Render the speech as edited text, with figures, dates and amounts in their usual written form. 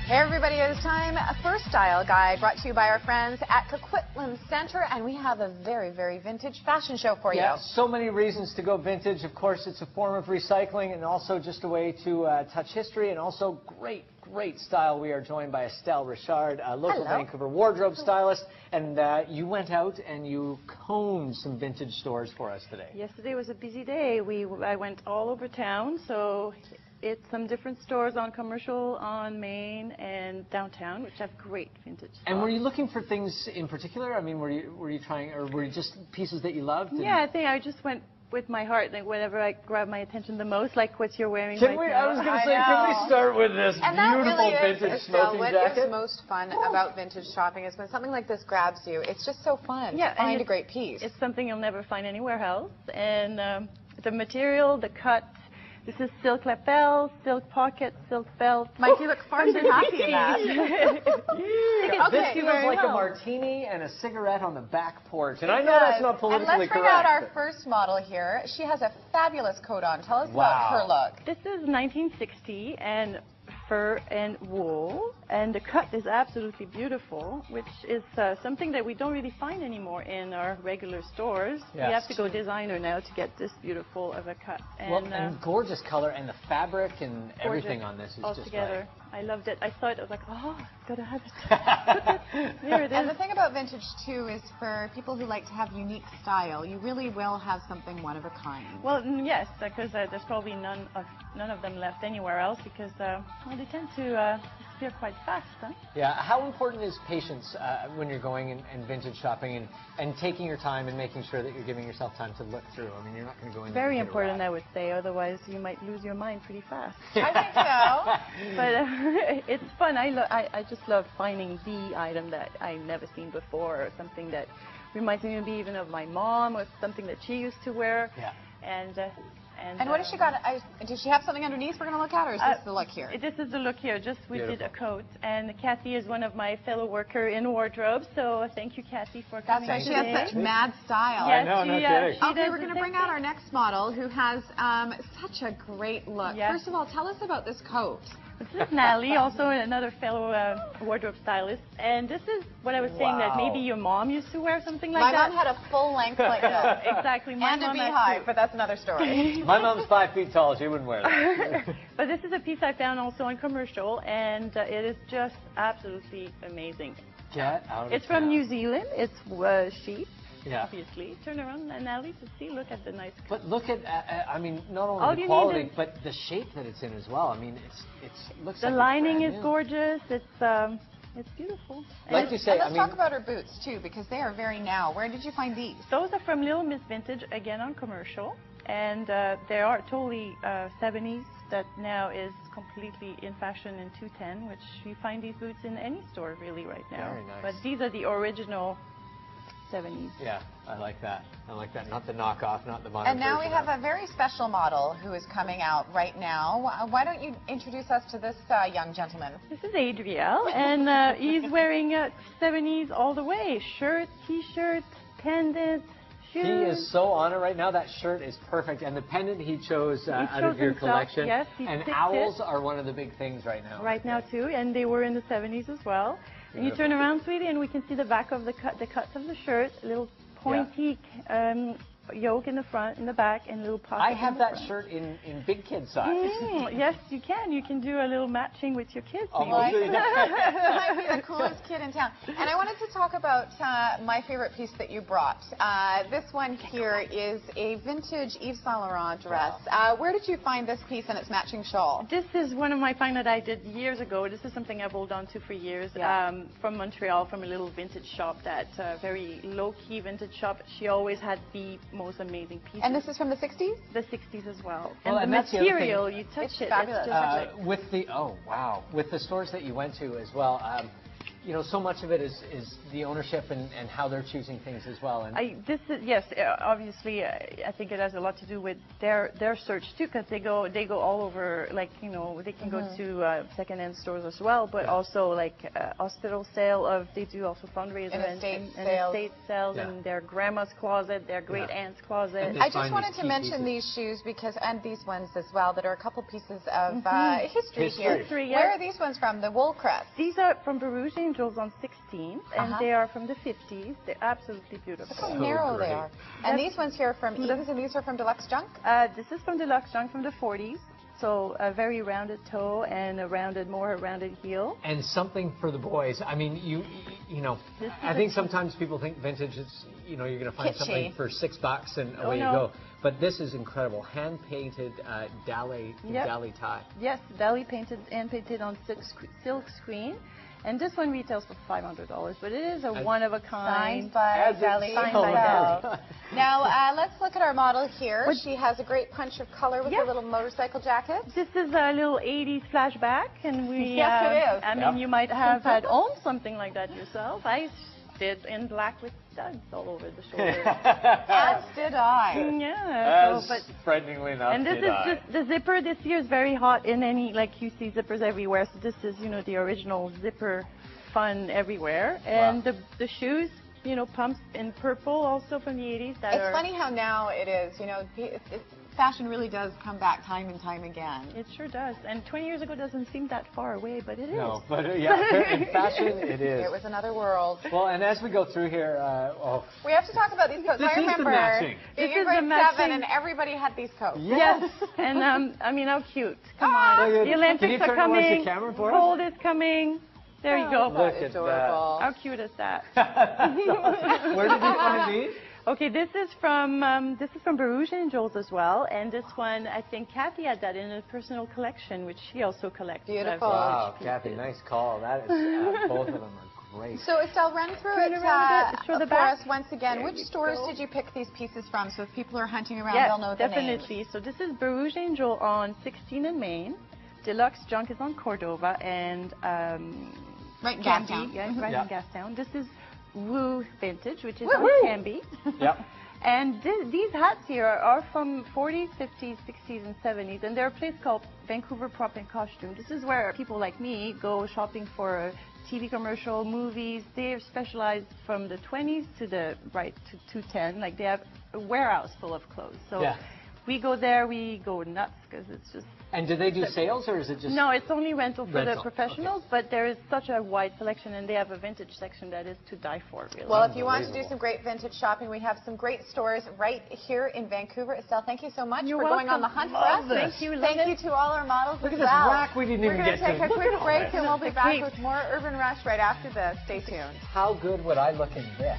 Hey everybody, it's time for Style Guide, brought to you by our friends at Coquitlam Center, and we have a very, very vintage fashion show for you. Yeah, so many reasons to go vintage. Of course, it's a form of recycling and also just a way to touch history and also great style. We are joined by Estelle Richard, a local Vancouver wardrobe stylist, and you went out and you combed some vintage stores for us today. Yesterday was a busy day. I went all over town, so it's some different stores on Commercial, on Main, and downtown, which have great vintage stuff. And were you looking for things in particular? I mean, were you trying, or were you just pieces that you loved? Yeah, I think I just went with my heart, like whatever grabbed my attention the most, like what you're wearing right now. I was going to say, can we start with this beautiful vintage smoking jacket? What is most fun about vintage shopping is when something like this grabs you. It's just so fun to find a great piece. It's something you'll never find anywhere else. And the material, the cut. This is silk lapel, silk pocket, silk belt. Mike, you look far too happy in that. This feels like a martini and a cigarette on the back porch. And I know that's not politically correct. And let's bring out our first model here. She has a fabulous coat on. Tell us about her look. This is 1960 and fur and wool, and the cut is absolutely beautiful, which is something that we don't really find anymore in our regular stores. Yes. We have to go designer now to get this beautiful of a cut. And, and gorgeous color, and the fabric and everything on this is all just together. right. I loved it. I saw it. I was like, oh, gotta have it. There it is. And the thing about vintage too is for people who like to have unique style, you really will have something one of a kind. Well, yes, because there's probably none of them left anywhere else because well, they tend to disappear quite fast. Huh? Yeah. How important is patience when you're going and vintage shopping and taking your time and making sure that you're giving yourself time to look through? I mean, you're not going to go in. Very important, I would say. Otherwise, you might lose your mind pretty fast. I think so. But it's fun. I just love finding the item that I've never seen before, or something that reminds me maybe even of my mom, or something that she used to wear. Yeah. And what has she got? Does she have something underneath we're going to look at, or is this the look here? This is the look here. We did a coat, and Kathy is one of my fellow workers in wardrobe, so thank you, Kathy, for coming. That's why she has such mad style. Yes, I know, no kidding. Okay, we're going to bring out our next model, who has such a great look. Yes. First of all, tell us about this coat. This is Natalie, also another fellow wardrobe stylist, and this is what I was saying, that maybe your mom used to wear something like that. My mom had a full length like this. Exactly. My and mom a beehive, but that's another story. My mom's 5 feet tall. She wouldn't wear that. But this is a piece I found also on Commercial, and it is just absolutely amazing. Get out of It's from New Zealand. It's sheep. Yeah. Obviously. Turn around, Natalie, to see. Look at the nice cut. But look at, I mean, not only the quality, but the shape that it's in as well. I mean, it looks like the lining is gorgeous. It's beautiful. Like you say, let's talk about her boots too, because they are very now. Where did you find these? Those are from Little Miss Vintage, again on Commercial, and they are totally 70s. That now is completely in fashion in 210, which you find these boots in any store really right now. Very nice. But these are the original 70s. Yeah, I like that. I like that. Not the knockoff, not the modern And now we version have a very special model who is coming out right now. Why don't you introduce us to this young gentleman? This is Adriel, and he's wearing 70s all the way. Shirt, t-shirt, pendant, shoes. He is so on it right now. That shirt is perfect. And the pendant he chose out of your collection. Yes, and owls are one of the big things right now. Right now, too, and they were in the 70s as well. And you turn around, sweetie, and we can see the back of the cuts of the shirt, a little pointy yoke in the front, in the back, and little pocket. I have that shirt in big kid size. Yes, you can. You can do a little matching with your kids. That might be the coolest kid in town. And I wanted to talk about my favorite piece that you brought. This one here is a vintage Yves Saint Laurent dress. Where did you find this piece and its matching shawl? This is one of my finds that I did years ago. This is something I've held on to for years. From Montreal, from a little vintage shop, that very low-key vintage shop. She always had the most amazing pieces. And this is from the 60s? The 60s as well. Well, and the material, you touch it's fabulous. With the with the stores that you went to as well, you know, so much of it is the ownership and how they're choosing things as well. And Yes, obviously, I think it has a lot to do with their search too, because they go all over. Like, you know, they can go to second-hand stores as well, but also like hospital sale they do also fundraisers and estate sales in their grandma's closet, their great aunt's closet. I just wanted to mention these shoes and these ones as well that are a couple pieces of history here. Where are these ones from? The wool crest. These are from Barouge Angels on 16th, and they are from the 50s. They're absolutely beautiful. Look how narrow they are. And these ones here are from Eden's, and these are from Deluxe Junk? This is from Deluxe Junk from the 40s. So a very rounded toe and a more rounded heel. And something for the boys. I mean, you know, I think sometimes people think vintage is, you know, you're going to find something for $6 and away you go. But this is incredible. Hand-painted Dali tie. Yes, Dali painted and painted on silk screen. And this one retails for $500, but it is a one-of-a-kind. Signed by Dali. Now, let's look at our model here. She has a great punch of color with a little motorcycle jacket. This is a little 80s flashback, and yes, it is. I mean, you might have had owned something like that yourself. I did, in black with studs all over the shoulders. As did I. Yeah. Frighteningly enough. And this is just the zipper. This year is very hot in any, like, you see zippers everywhere. So this is, you know, the original zipper fun everywhere. And the shoes, you know, pumps in purple, also from the 80s. It's funny how now it is, you know, fashion really does come back time and time again. It sure does. And 20 years ago doesn't seem that far away, but it is. No, but in fashion, it is. It was another world. Well, and as we go through here, we have to talk about these coats. I remember being in grade 7 and everybody had these coats. Yes. And I mean, how cute. Come on. The Olympics are coming. Cold is coming. There you go. Look at that. How cute is that? Where did you find these? Okay, this is from Barouge Angels as well, and this one, I think Kathy had that in a personal collection, which she also collects. Beautiful. Wow, Kathy, nice call. That is, both of them are great. So Estelle, run through it for us once again. Which stores did you pick these pieces from? So if people are hunting around, they'll know the names. Definitely. So this is Barouge Angel on 16 in Maine. Deluxe Junk is on Cordova and right in Gastown. Yeah, right in Gastown. This is Woo Vintage, which is on Canby. Yep. And these hats here are from 40s, 50s, 60s, and 70s, and they're a place called Vancouver Prop and Costume. This is where people like me go shopping for TV commercial, movies. They're specialized from the 20s to the to 210. Like, they have a warehouse full of clothes. So we go there, we go nuts because it's just. And do they do sales, or is it just? No, it's only rental for the professionals, but there is such a wide selection, and they have a vintage section that is to die for, really. Well, if you want to do some great vintage shopping, we have some great stores right here in Vancouver. Estelle, thank you so much for going on the hunt for us. Thank you. Thank you to all our models Look as at well. this rack we didn't even get to. We're going to take a quick break, and we'll be back with more Urban Rush right after this. Stay tuned. How good would I look in this?